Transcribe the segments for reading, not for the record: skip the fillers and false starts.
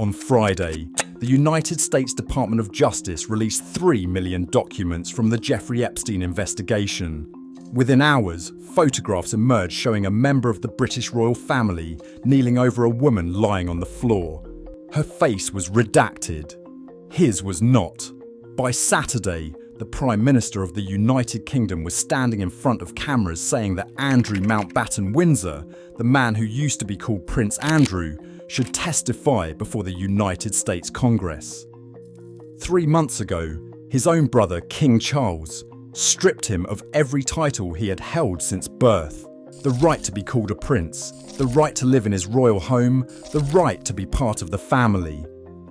On Friday, the United States Department of Justice released 3 million documents from the Jeffrey Epstein investigation. Within hours, photographs emerged showing a member of the British royal family kneeling over a woman lying on the floor. Her face was redacted. His was not. By Saturday, the Prime Minister of the United Kingdom was standing in front of cameras saying that Andrew Mountbatten Windsor, the man who used to be called Prince Andrew, should testify before the United States Congress. 3 months ago, his own brother, King Charles, stripped him of every title he had held since birth. The right to be called a prince, the right to live in his royal home, the right to be part of the family.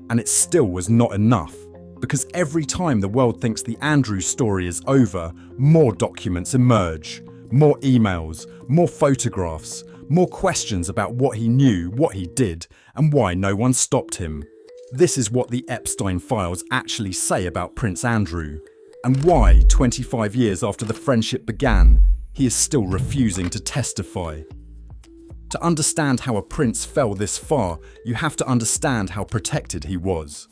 And it still was not enough, because every time the world thinks the Andrew story is over, more documents emerge, more emails, more photographs, more questions about what he knew, what he did, and why no one stopped him. This is what the Epstein files actually say about Prince Andrew, and why, 25 years after the friendship began, he is still refusing to testify. To understand how a prince fell this far, you have to understand how protected he was.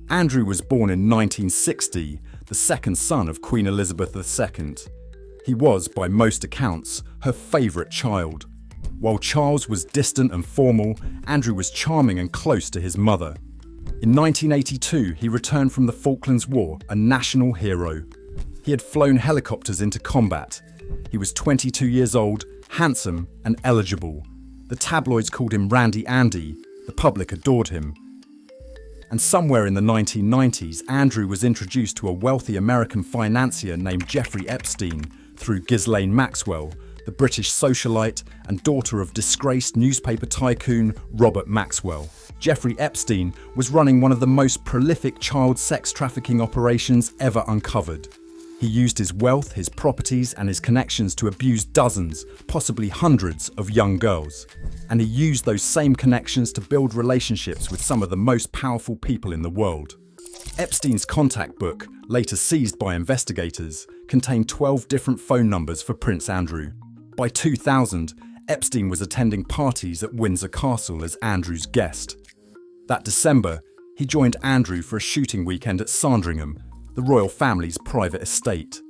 Andrew was born in 1960, the second son of Queen Elizabeth II. He was, by most accounts, her favourite child. While Charles was distant and formal, Andrew was charming and close to his mother. In 1982, he returned from the Falklands War, a national hero. He had flown helicopters into combat. He was 22 years old, handsome and eligible. The tabloids called him Randy Andy. The public adored him. And somewhere in the 1990s, Andrew was introduced to a wealthy American financier named Jeffrey Epstein through Ghislaine Maxwell, the British socialite and daughter of disgraced newspaper tycoon Robert Maxwell. Jeffrey Epstein was running one of the most prolific child sex trafficking operations ever uncovered. He used his wealth, his properties, and his connections to abuse dozens, possibly hundreds, of young girls. And he used those same connections to build relationships with some of the most powerful people in the world. Epstein's contact book, later seized by investigators, contained 12 different phone numbers for Prince Andrew. By 2000, Epstein was attending parties at Windsor Castle as Andrew's guest. That December, he joined Andrew for a shooting weekend at Sandringham, the royal family's private estate.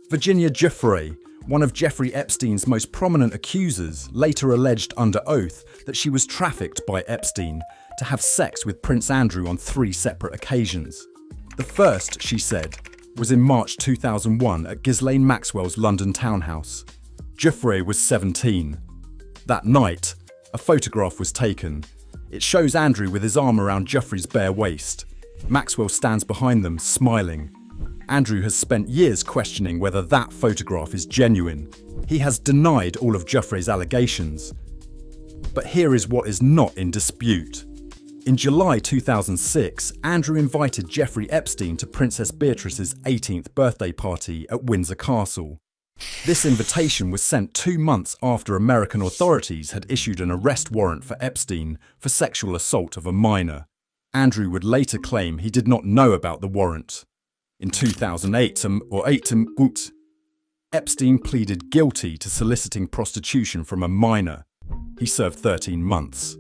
Virginia Giuffre, one of Jeffrey Epstein's most prominent accusers, later alleged under oath that she was trafficked by Epstein to have sex with Prince Andrew on 3 separate occasions. The first, she said, was in March 2001 at Ghislaine Maxwell's London townhouse. Giuffre was 17. That night, a photograph was taken. It shows Andrew with his arm around Giuffre's bare waist. Maxwell stands behind them, smiling. Andrew has spent years questioning whether that photograph is genuine. He has denied all of Giuffre's allegations. But here is what is not in dispute. In July 2006, Andrew invited Jeffrey Epstein to Princess Beatrice's 18th birthday party at Windsor Castle. This invitation was sent 2 months after American authorities had issued an arrest warrant for Epstein for sexual assault of a minor. Andrew would later claim he did not know about the warrant. In 2008, Epstein pleaded guilty to soliciting prostitution from a minor. He served 13 months.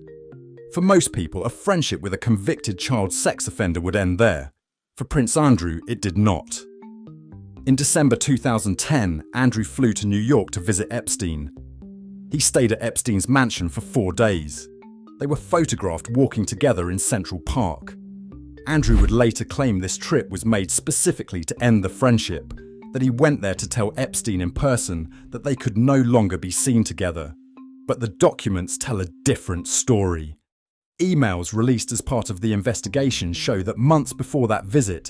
For most people, a friendship with a convicted child sex offender would end there. For Prince Andrew, it did not. In December 2010, Andrew flew to New York to visit Epstein. He stayed at Epstein's mansion for 4 days. They were photographed walking together in Central Park. Andrew would later claim this trip was made specifically to end the friendship, that he went there to tell Epstein in person that they could no longer be seen together. But the documents tell a different story. Emails released as part of the investigation show that months before that visit,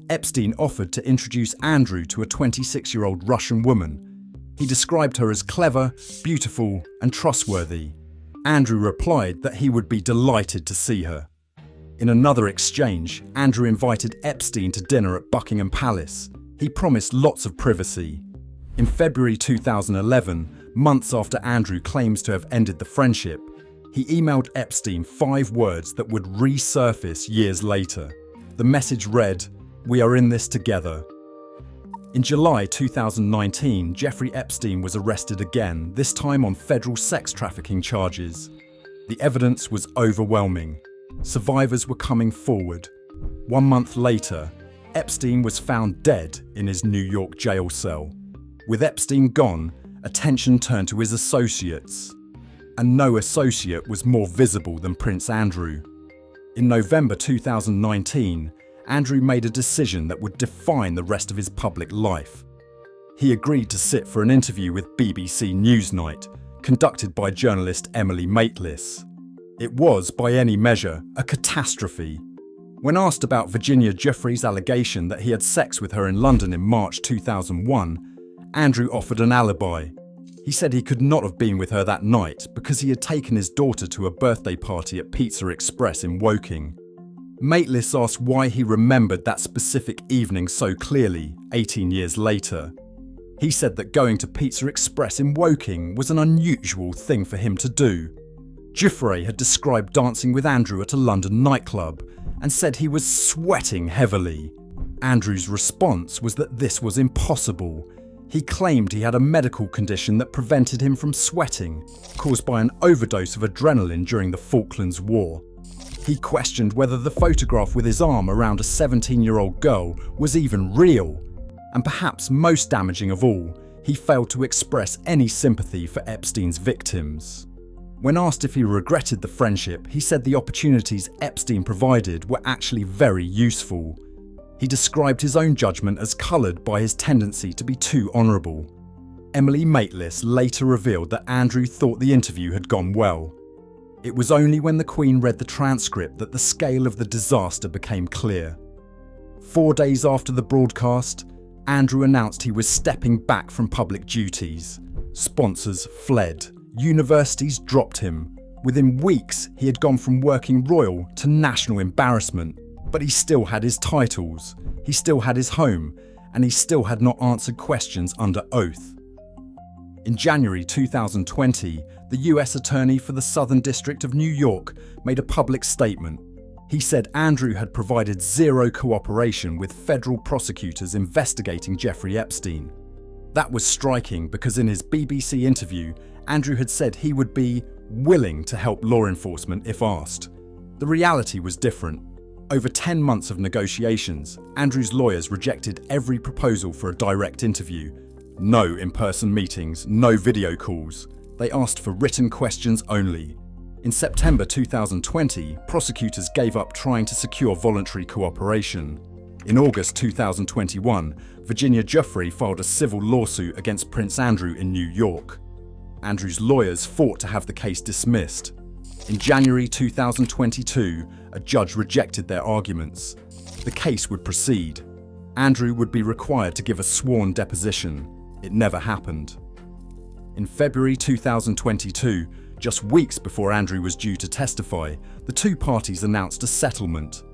Epstein offered to introduce Andrew to a 26-year-old Russian woman. He described her as clever, beautiful, and trustworthy. Andrew replied that he would be delighted to see her. In another exchange, Andrew invited Epstein to dinner at Buckingham Palace. He promised lots of privacy. In February 2011, months after Andrew claims to have ended the friendship, he emailed Epstein 5 words that would resurface years later. The message read, "We are in this together." In July 2019, Jeffrey Epstein was arrested again, this time on federal sex trafficking charges. The evidence was overwhelming. Survivors were coming forward. 1 month later, Epstein was found dead in his New York jail cell. With Epstein gone, attention turned to his associates. And no associate was more visible than Prince Andrew. In November 2019, Andrew made a decision that would define the rest of his public life. He agreed to sit for an interview with BBC Newsnight, conducted by journalist Emily Maitlis. It was, by any measure, a catastrophe. When asked about Virginia Giuffre's allegation that he had sex with her in London in March 2001, Andrew offered an alibi. He said he could not have been with her that night because he had taken his daughter to a birthday party at Pizza Express in Woking. Maitlis asked why he remembered that specific evening so clearly, 18 years later. He said that going to Pizza Express in Woking was an unusual thing for him to do. Giuffre had described dancing with Andrew at a London nightclub and said he was sweating heavily. Andrew's response was that this was impossible. He claimed he had a medical condition that prevented him from sweating, caused by an overdose of adrenaline during the Falklands War. He questioned whether the photograph with his arm around a 17-year-old girl was even real. And perhaps most damaging of all, he failed to express any sympathy for Epstein's victims. When asked if he regretted the friendship, he said the opportunities Epstein provided were actually very useful. He described his own judgment as coloured by his tendency to be too honourable. Emily Maitlis later revealed that Andrew thought the interview had gone well. It was only when the Queen read the transcript that the scale of the disaster became clear. 4 days after the broadcast, Andrew announced he was stepping back from public duties. Sponsors fled. Universities dropped him. Within weeks, he had gone from working royal to national embarrassment. But he still had his titles, he still had his home, and he still had not answered questions under oath. In January 2020, the US Attorney for the Southern District of New York made a public statement. He said Andrew had provided zero cooperation with federal prosecutors investigating Jeffrey Epstein. That was striking because in his BBC interview, Andrew had said he would be willing to help law enforcement if asked. The reality was different. Over 10 months of negotiations, Andrew's lawyers rejected every proposal for a direct interview. No in-person meetings, no video calls. They asked for written questions only. In September 2020, prosecutors gave up trying to secure voluntary cooperation. In August 2021, Virginia Giuffre filed a civil lawsuit against Prince Andrew in New York. Andrew's lawyers fought to have the case dismissed. In January 2022, a judge rejected their arguments. The case would proceed. Andrew would be required to give a sworn deposition. It never happened. In February 2022, just weeks before Andrew was due to testify, the two parties announced a settlement.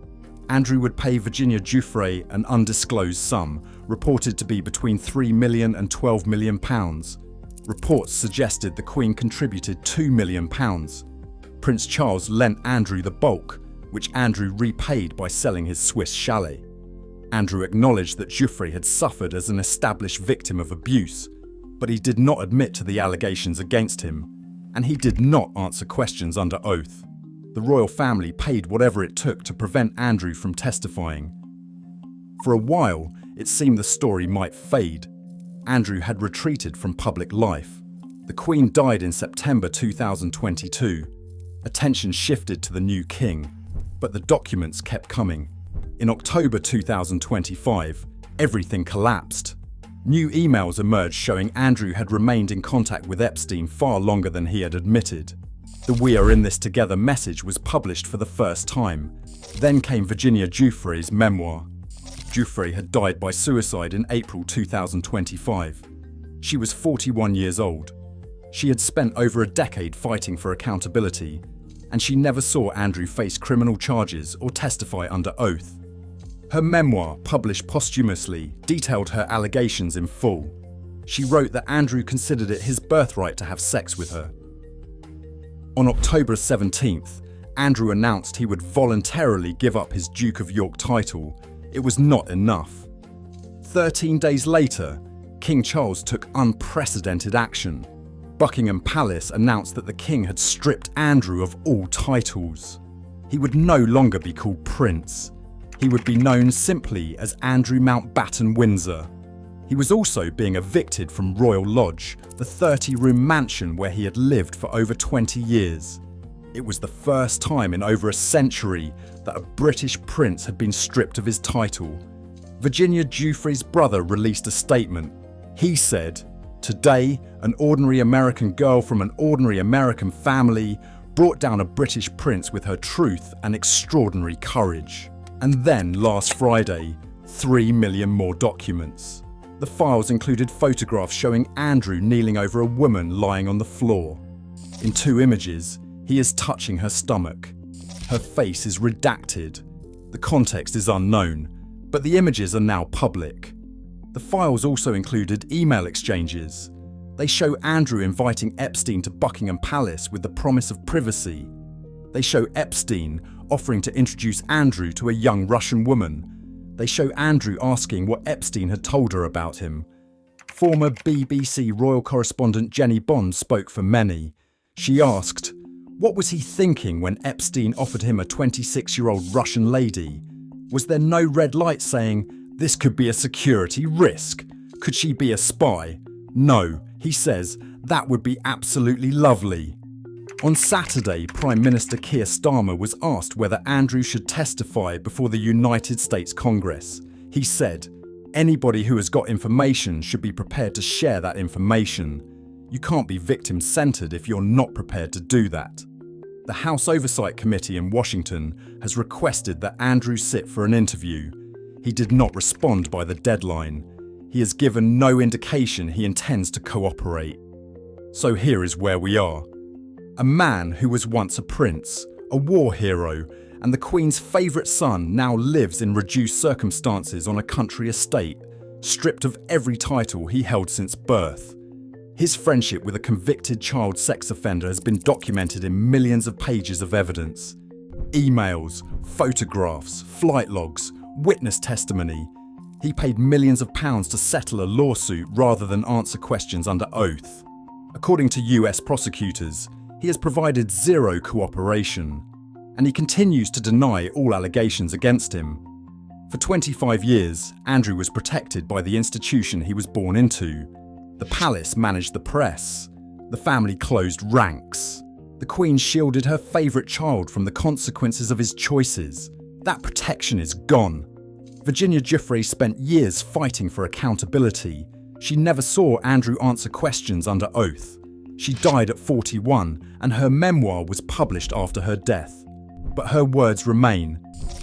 Andrew would pay Virginia Giuffre an undisclosed sum, reported to be between £3 million and £12 million. Reports suggested the Queen contributed £2 million. Prince Charles lent Andrew the bulk, which Andrew repaid by selling his Swiss chalet. Andrew acknowledged that Giuffre had suffered as an established victim of abuse, but he did not admit to the allegations against him, and he did not answer questions under oath. The royal family paid whatever it took to prevent Andrew from testifying. For a while, it seemed the story might fade. Andrew had retreated from public life. The Queen died in September 2022. Attention shifted to the new king, but the documents kept coming. In October 2025, everything collapsed. New emails emerged showing Andrew had remained in contact with Epstein far longer than he had admitted. The "We are in this together" message was published for the first time. Then came Virginia Giuffre's memoir. Giuffre had died by suicide in April 2025. She was 41 years old. She had spent over a decade fighting for accountability, and she never saw Andrew face criminal charges or testify under oath. Her memoir, published posthumously, detailed her allegations in full. She wrote that Andrew considered it his birthright to have sex with her. On October 17th, Andrew announced he would voluntarily give up his Duke of York title. It was not enough. 13 days later, King Charles took unprecedented action. Buckingham Palace announced that the king had stripped Andrew of all titles. He would no longer be called Prince. He would be known simply as Andrew Mountbatten Windsor. He was also being evicted from Royal Lodge, the 30-room mansion where he had lived for over 20 years. It was the first time in over a century that a British prince had been stripped of his title. Virginia Giuffre's brother released a statement. He said, "Today, an ordinary American girl from an ordinary American family brought down a British prince with her truth and extraordinary courage." And then last Friday, 3 million more documents. The files included photographs showing Andrew kneeling over a woman lying on the floor. In 2 images, he is touching her stomach. Her face is redacted. The context is unknown, but the images are now public. The files also included email exchanges. They show Andrew inviting Epstein to Buckingham Palace with the promise of privacy. They show Epstein offering to introduce Andrew to a young Russian woman. They show Andrew asking what Epstein had told her about him. Former BBC royal correspondent Jenny Bond spoke for many. She asked, what was he thinking when Epstein offered him a 26-year-old Russian lady? Was there no red light saying, this could be a security risk? Could she be a spy? No, he says, that would be absolutely lovely. On Saturday, Prime Minister Keir Starmer was asked whether Andrew should testify before the United States Congress. He said, anybody who has got information should be prepared to share that information. You can't be victim-centered if you're not prepared to do that. The House Oversight Committee in Washington has requested that Andrew sit for an interview. He did not respond by the deadline. He has given no indication he intends to cooperate. So here is where we are. A man who was once a prince, a war hero, and the Queen's favourite son now lives in reduced circumstances on a country estate, stripped of every title he held since birth. His friendship with a convicted child sex offender has been documented in millions of pages of evidence. Emails, photographs, flight logs, witness testimony. He paid millions of pounds to settle a lawsuit rather than answer questions under oath. According to US prosecutors, he has provided zero cooperation, and he continues to deny all allegations against him. For 25 years, Andrew was protected by the institution he was born into. The palace managed the press. The family closed ranks. The Queen shielded her favourite child from the consequences of his choices. That protection is gone. Virginia Giuffre spent years fighting for accountability. She never saw Andrew answer questions under oath. She died at 41, and her memoir was published after her death. But her words remain,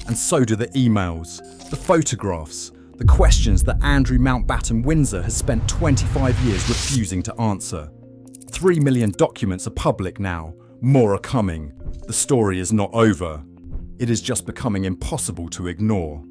and so do the emails, the photographs, the questions that Andrew Mountbatten Windsor has spent 25 years refusing to answer. 3 million documents are public now. More are coming. The story is not over. It is just becoming impossible to ignore.